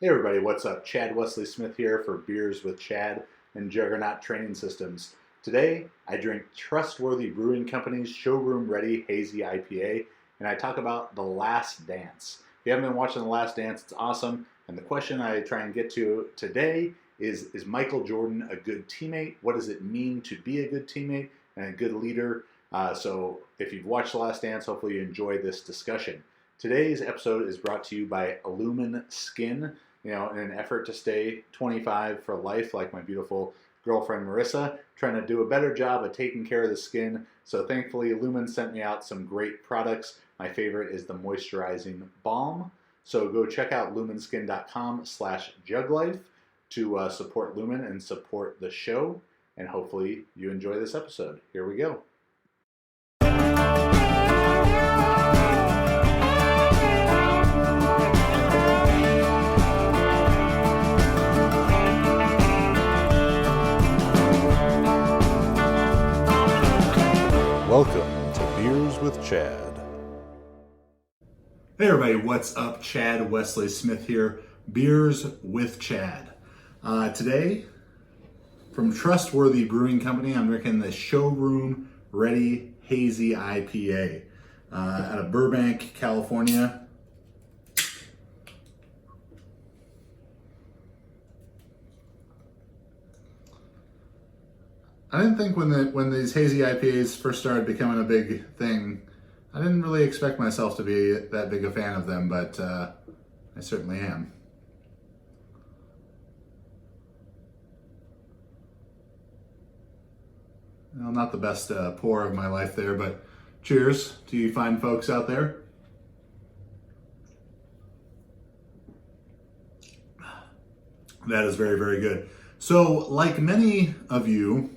Hey everybody, what's up? Chad Wesley Smith here for Beers with Chad and Juggernaut Training Systems. Today, I drink Trustworthy Brewing Company's Showroom Ready Hazy IPA, and I talk about The Last Dance. If you haven't been watching The Last Dance, it's awesome. And the question I try and get to today is Michael Jordan a good teammate? What does it mean to be a good teammate and a good leader? So if you've watched The Last Dance, hopefully you enjoy this discussion. Today's episode is brought to you by Lumen Skin. In an effort to stay 25 for life, like my beautiful girlfriend Marissa, trying to do a better job of taking care of the skin. So thankfully, Lumen sent me out some great products. My favorite is the moisturizing balm. So go check out lumenskin.com/JUGGLIFE to support Lumen and support the show. And hopefully you enjoy this episode. Here we go. Welcome to Beers with Chad. Hey everybody, what's up? Chad Wesley Smith here, Beers with Chad. Today, from Trustworthy Brewing Company, I'm drinking the Showroom Ready Hazy IPA out of Burbank, California. I didn't think when these hazy IPAs first started becoming a big thing, I didn't really expect myself to be that big a fan of them, but I certainly am. Well, not the best pour of my life there, but cheers to you fine folks out there. That is very, very good. So, like many of you,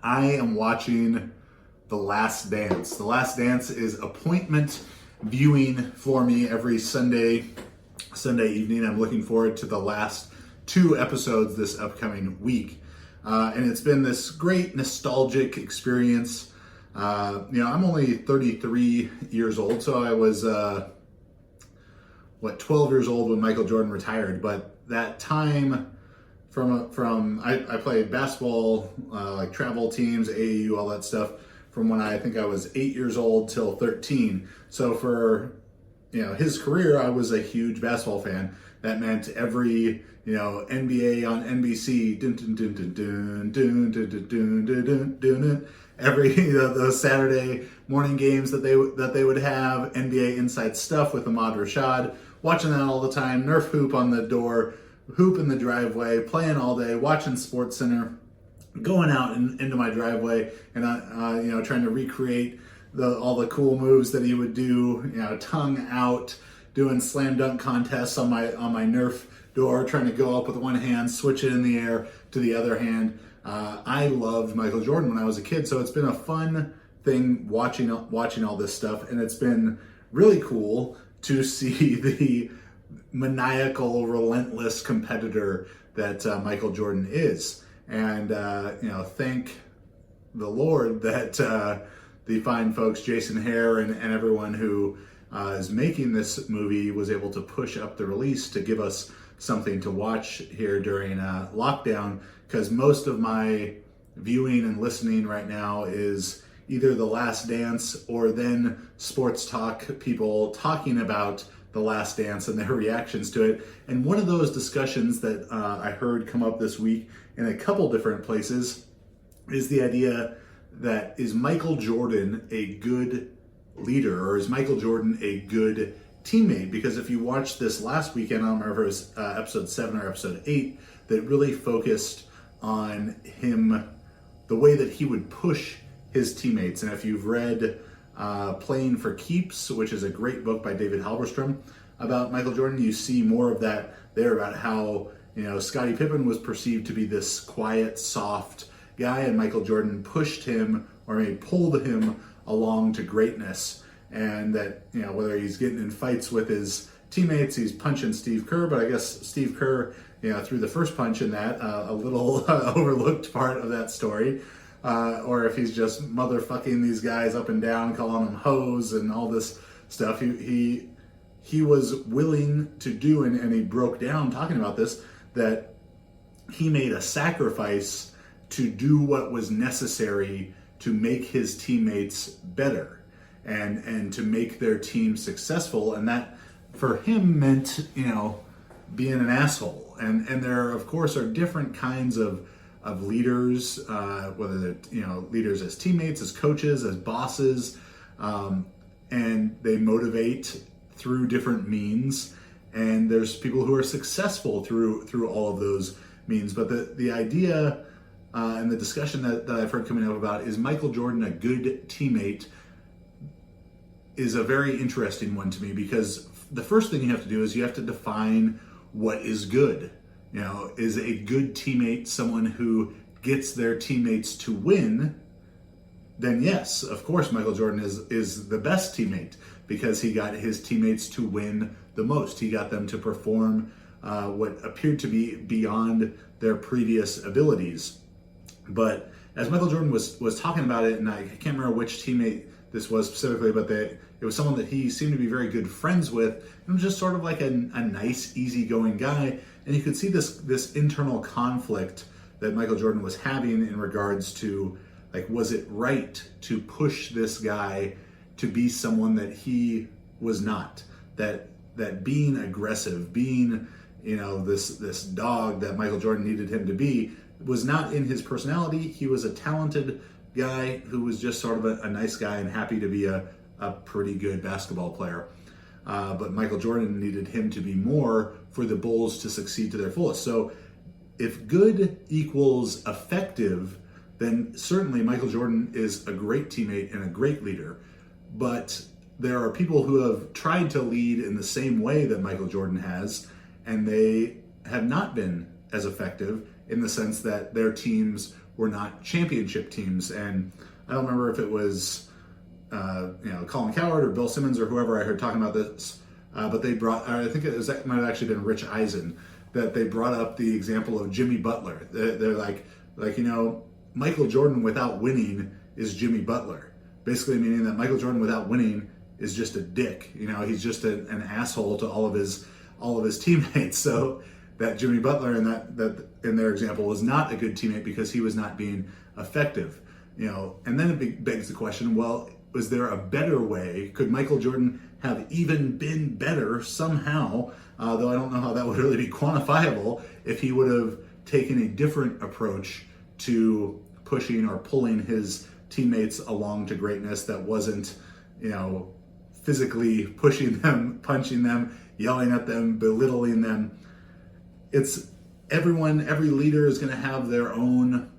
I am watching The Last Dance. The Last Dance is appointment viewing for me every Sunday evening. I'm looking forward to the last 2 episodes this upcoming week. And it's been this great nostalgic experience. I'm only 33 years old, so I was, 12 years old when Michael Jordan retired. But that time I played basketball, like travel teams, AAU, all that stuff, from when I think I was 8 years old till 13. So for, his career, I was a huge basketball fan. That meant every, NBA on NBC, every those Saturday morning games that they would have, NBA Inside Stuff with Ahmad Rashad, watching that all the time, Nerf hoop on the door, hoop in the driveway, playing all day, watching Sports Center, going out into my driveway, and trying to recreate all the cool moves that he would do. Tongue out, doing slam dunk contests on my Nerf door, trying to go up with one hand, switch it in the air to the other hand. I loved Michael Jordan when I was a kid, so it's been a fun thing watching all this stuff, and it's been really cool to see the maniacal, relentless competitor that Michael Jordan is. And, thank the Lord that the fine folks, Jason Hare and everyone who is making this movie was able to push up the release to give us something to watch here during lockdown, because most of my viewing and listening right now is either The Last Dance or then sports talk, people talking about The Last Dance and their reactions to it. And one of those discussions that I heard come up this week in a couple different places is the idea that, is Michael Jordan a good leader, or is Michael Jordan a good teammate? Because if you watched this last weekend, I don't remember if it was episode 7 or episode 8, that really focused on him, the way that he would push his teammates. And if you've read Playing for Keeps, which is a great book by David Halberstam about Michael Jordan, you see more of that there, about how, Scottie Pippen was perceived to be this quiet, soft guy, and Michael Jordan pushed him, or maybe pulled him along to greatness. And that, whether he's getting in fights with his teammates, he's punching Steve Kerr, but I guess Steve Kerr, threw the first punch in that, a little overlooked part of that story. Or if he's just motherfucking these guys up and down, calling them hoes and all this stuff. He he was willing to do, and he broke down talking about this, that he made a sacrifice to do what was necessary to make his teammates better and to make their team successful. And that for him meant, being an asshole. And there, of course, are different kinds of leaders, whether they're, leaders as teammates, as coaches, as bosses, and they motivate through different means. And there's people who are successful through all of those means. But the idea and the discussion that I've heard coming up about, is Michael Jordan a good teammate, is a very interesting one to me, because the first thing you have to do is you have to define what is good. Is a good teammate someone who gets their teammates to win? Then yes, of course, Michael Jordan is the best teammate, because he got his teammates to win the most. He got them to perform what appeared to be beyond their previous abilities. But as Michael Jordan was talking about it, and I can't remember which teammate this was specifically, but it was someone that he seemed to be very good friends with, and was just sort of like a nice, easygoing guy. And you could see this internal conflict that Michael Jordan was having in regards to, like, was it right to push this guy to be someone that he was not? That being aggressive, being this dog that Michael Jordan needed him to be, was not in his personality. He was a talented guy who was just sort of a nice guy and happy to be a pretty good basketball player. But Michael Jordan needed him to be more for the Bulls to succeed to their fullest. So if good equals effective, then certainly Michael Jordan is a great teammate and a great leader. But there are people who have tried to lead in the same way that Michael Jordan has, and they have not been as effective, in the sense that their teams were not championship teams. And I don't remember if it was Colin Cowherd or Bill Simmons or whoever I heard talking about this, but they brought, I think it might have actually been Rich Eisen, that they brought up the example of Jimmy Butler. They're like Michael Jordan without winning is Jimmy Butler, basically meaning that Michael Jordan without winning is just a dick. He's just an asshole to all of his teammates. So that Jimmy Butler that in their example was not a good teammate because he was not being effective. And then it begs the question, well, was there a better way? Could Michael Jordan have even been better somehow? Though I don't know how that would really be quantifiable, if he would have taken a different approach to pushing or pulling his teammates along to greatness, that wasn't, physically pushing them, punching them, yelling at them, belittling them. It's every leader is going to have their own.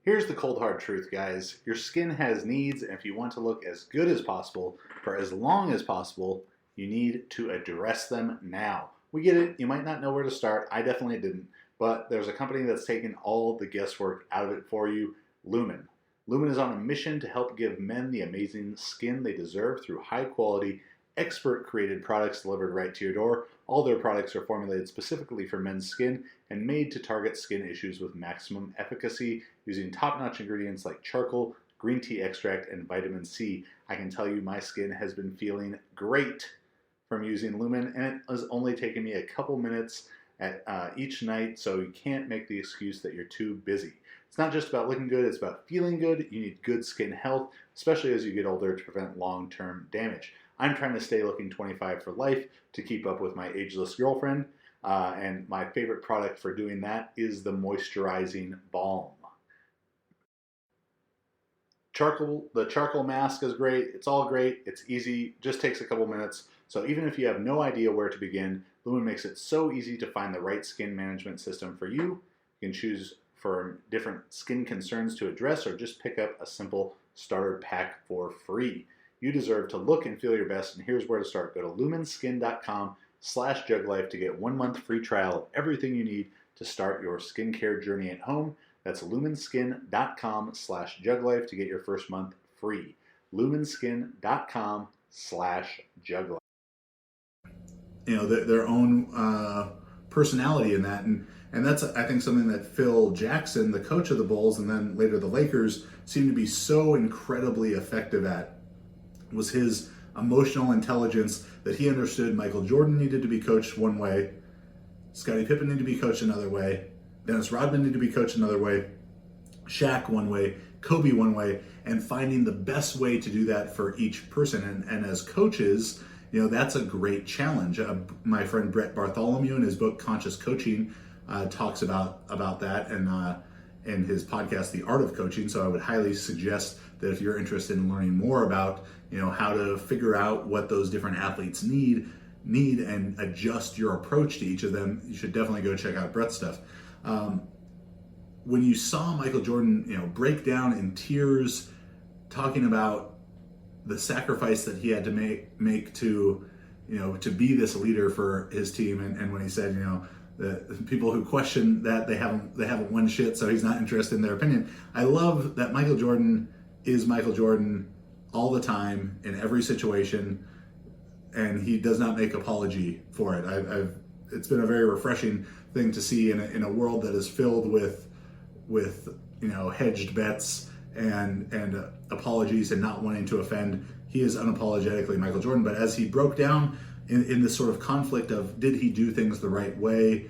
Here's the cold hard truth, guys. Your skin has needs, and if you want to look as good as possible for as long as possible, you need to address them now. We get it. You might not know where to start. I definitely didn't. But there's a company that's taken all the guesswork out of it for you, Lumen. Lumen is on a mission to help give men the amazing skin they deserve through high-quality, expert-created products delivered right to your door. All their products are formulated specifically for men's skin and made to target skin issues with maximum efficacy using top-notch ingredients like charcoal, green tea extract, and vitamin C. I can tell you my skin has been feeling great from using Lumen, and it has only taken me a couple minutes at each night, so you can't make the excuse that you're too busy. It's not just about looking good, it's about feeling good. You need good skin health, especially as you get older, to prevent long-term damage. I'm trying to stay looking 25 for life to keep up with my ageless girlfriend, and my favorite product for doing that is the moisturizing balm. The charcoal mask is great. It's all great. It's easy. Just takes a couple minutes. So even if you have no idea where to begin, Lumen makes it so easy to find the right skin management system for you. You can choose for different skin concerns to address, or just pick up a simple starter pack for free. You deserve to look and feel your best, and here's where to start. Go to lumenskin.com/JUGGLIFE to get 1 month free trial of everything you need to start your skincare journey at home. That's lumenskin.com/JUGGLIFE to get your first month free. lumenskin.com/JUGGLIFE. Their own personality in that, and that's, I think, something that Phil Jackson, the coach of the Bulls and then later the Lakers, seemed to be so incredibly effective at, was his emotional intelligence that he understood Michael Jordan needed to be coached one way, Scottie Pippen needed to be coached another way, Dennis Rodman needed to be coached another way, Shaq one way, Kobe one way, and finding the best way to do that for each person. And as coaches, that's a great challenge. My friend Brett Bartholomew in his book Conscious Coaching talks about that, and in his podcast The Art of Coaching. So I would highly suggest that if you're interested in learning more about how to figure out what those different athletes need and adjust your approach to each of them, you should definitely go check out Brett's stuff. When you saw Michael Jordan, break down in tears, talking about the sacrifice that he had to make to be this leader for his team, and when he said, the people who question that they haven't won shit, so he's not interested in their opinion. I love that Michael Jordan is Michael Jordan all the time in every situation, and he does not make apology for it. It's been a very refreshing thing to see in a world that is filled with hedged bets and apologies and not wanting to offend. He is unapologetically Michael Jordan. But as he broke down in this sort of conflict of, did he do things the right way?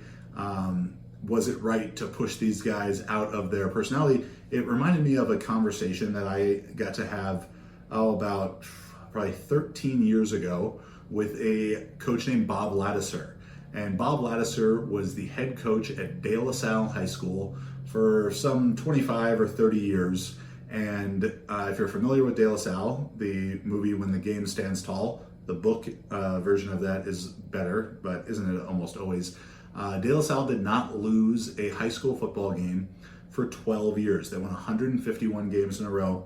Was it right to push these guys out of their personality? It reminded me of a conversation that I got to have about probably 13 years ago with a coach named Bob Ladouceur. And Bob Ladouceur was the head coach at De La Salle High School for some 25 or 30 years. And if you're familiar with De La Salle, the movie When the Game Stands Tall, the book version of that is better, but isn't it almost always? De La Salle did not lose a high school football game for 12 years. They won 151 games in a row.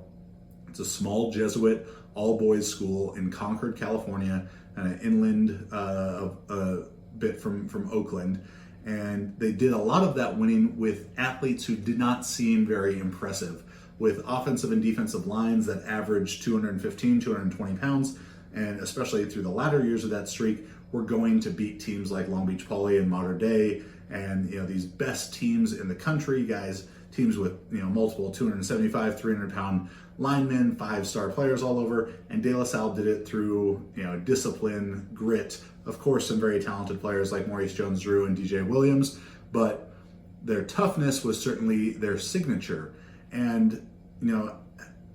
It's a small Jesuit all-boys school in Concord, California, and inland a bit from Oakland. And they did a lot of that winning with athletes who did not seem very impressive, with offensive and defensive lines that averaged 215, 220 pounds, and especially through the latter years of that streak, we're going to beat teams like Long Beach Poly and Mater Dei, and these best teams in the country, teams with multiple 275, 300 pound linemen, 5-star players all over. And De La Salle did it through discipline, grit, of course some very talented players like Maurice Jones-Drew and DJ Williams, but their toughness was certainly their signature. And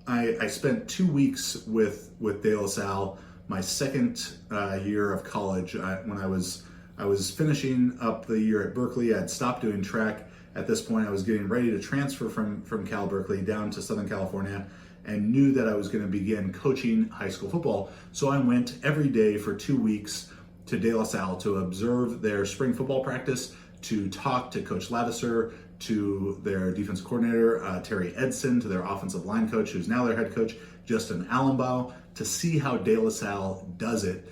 I spent 2 weeks with De La Salle my second year of college. When I was finishing up the year at Berkeley, I'd stopped doing track. At this point, I was getting ready to transfer from Cal Berkeley down to Southern California, and knew that I was going to begin coaching high school football. So I went every day for 2 weeks to De La Salle to observe their spring football practice, to talk to Coach Ladouceur, to their defense coordinator, Terry Edson, to their offensive line coach, who's now their head coach, Justin Allenbaugh, to see how De La Salle does it.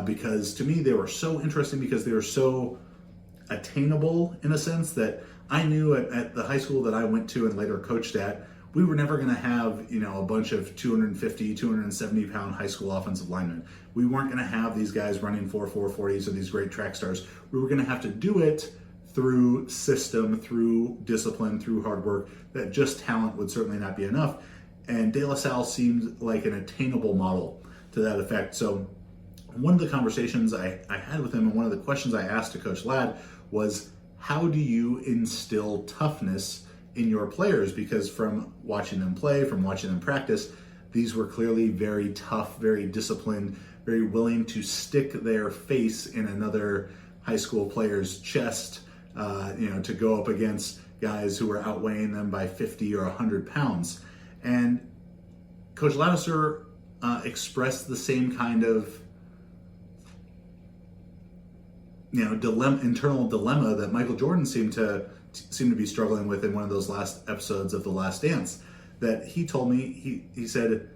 Because to me, they were so interesting because they were so attainable in a sense that I knew at the high school that I went to and later coached at, we were never going to have, a bunch of 250, 270 pound high school offensive linemen. We weren't going to have these guys running 4.40s or these great track stars. We were going to have to do it through system, through discipline, through hard work. That just talent would certainly not be enough. And De La Salle seemed like an attainable model to that effect. So one of the conversations I had with him, and one of the questions I asked to Coach Ladd was, how do you instill toughness in your players? Because from watching them play, from watching them practice, these were clearly very tough, very disciplined, very willing to stick their face in another high school player's chest, to go up against guys who were outweighing them by 50 or 100 pounds. And Coach Ladouceur expressed the same kind of internal dilemma that Michael Jordan seemed to be struggling with in one of those last episodes of The Last Dance. That he told me, he said,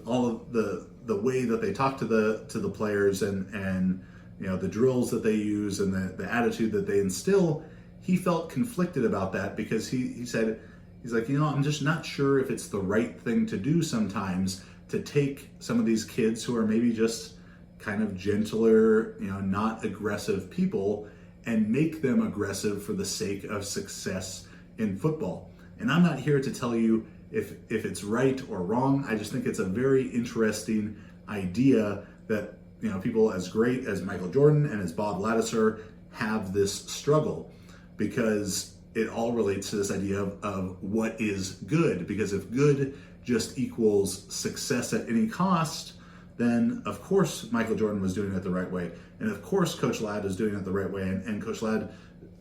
all of the way that they talk to the players and the drills that they use and the attitude that they instill, he felt conflicted about that because he said, he's like, I'm just not sure if it's the right thing to do sometimes to take some of these kids who are maybe just kind of gentler, not aggressive people, and make them aggressive for the sake of success in football. And I'm not here to tell you if it's right or wrong. I just think it's a very interesting idea that, people as great as Michael Jordan and as Bob Ladouceur have this struggle, because it all relates to this idea of what is good. Because if good just equals success at any cost, then of course Michael Jordan was doing it the right way. And of course Coach Ladd is doing it the right way. And Coach Ladd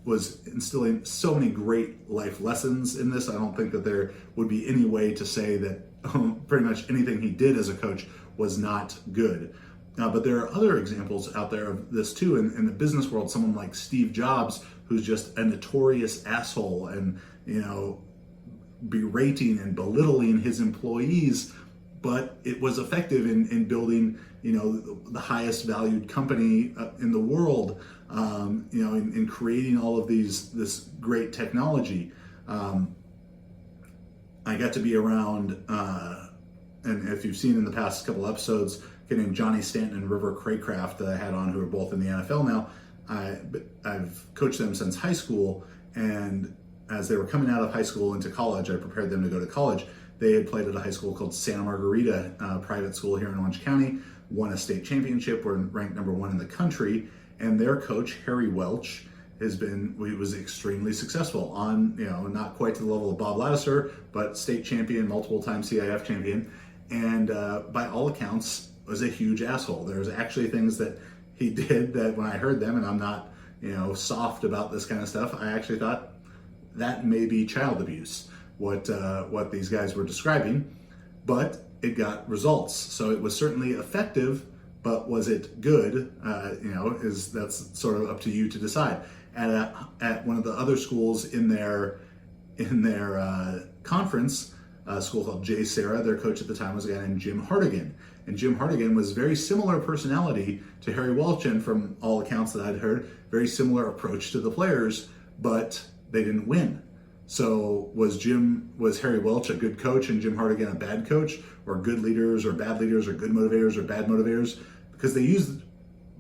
was instilling so many great life lessons in this. I don't think that there would be any way to say that pretty much anything he did as a coach was not good. But there are other examples out there of this too. In the business world, someone like Steve Jobs, who's just a notorious asshole and, berating and belittling his employees, but it was effective in building, the highest valued company in the world, in creating all of this great technology. I got to be around, and if you've seen in the past couple episodes, a guy named Johnny Stanton and River Craycraft that I had on, who are both in the NFL now. I've coached them since high school, and as they were coming out of high school into college, I prepared them to go to college. They had played at a high school called Santa Margarita, private school here in Orange County, won a state championship, were ranked number 1 in the country, and their coach, Harry Welch, was extremely successful on, not quite to the level of Bob Ladouceur, but state champion, multiple time CIF champion, and by all accounts was a huge asshole. There's actually things that he did that when I heard them, and I'm not, soft about this kind of stuff, I actually thought that may be child abuse, what these guys were describing, but it got results. So it was certainly effective, but was it good? That's sort of up to you to decide. At one of the other schools in their conference, a school called J. Sarah, their coach at the time was a guy named Jim Hartigan. And Jim Hartigan was very similar personality to Harry Welch, and from all accounts that I'd heard, very similar approach to the players, but they didn't win. So was Harry Welch a good coach and Jim Hartigan a bad coach, or good leaders or bad leaders, or good motivators or bad motivators? Because they used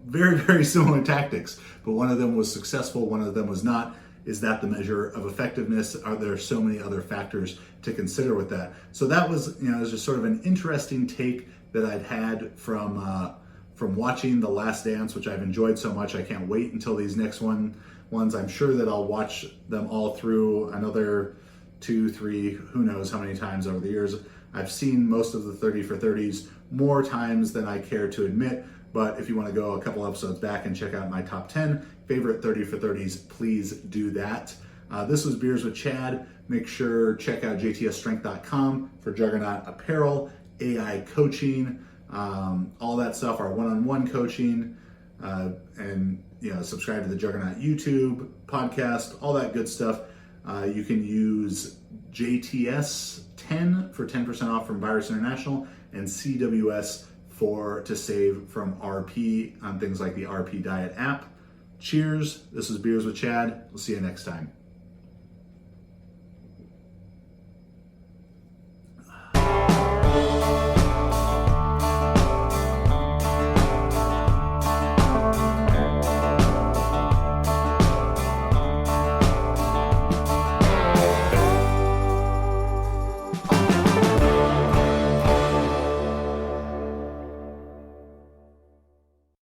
very, very similar tactics, but one of them was successful, one of them was not. Is that the measure of effectiveness? Are there so many other factors to consider with that? So that was, it was just sort of an interesting take that I'd had from watching The Last Dance, which I've enjoyed so much. I can't wait until these next ones. I'm sure that I'll watch them all through another 2, 3, who knows how many times over the years. I've seen most of the 30 for 30s more times than I care to admit, but if you want to go a couple episodes back and check out my top 10 favorite 30 for 30s, please do that. This was Beers with Chad. Make sure check out jtsstrength.com for Juggernaut apparel, AI coaching, all that stuff, our one-on-one coaching, and subscribe to the Juggernaut YouTube podcast, all that good stuff. You can use JTS10 for 10% off from Virus International, and CWS to save from RP on things like the RP Diet app. Cheers. This is Beers with Chad. We'll see you next time.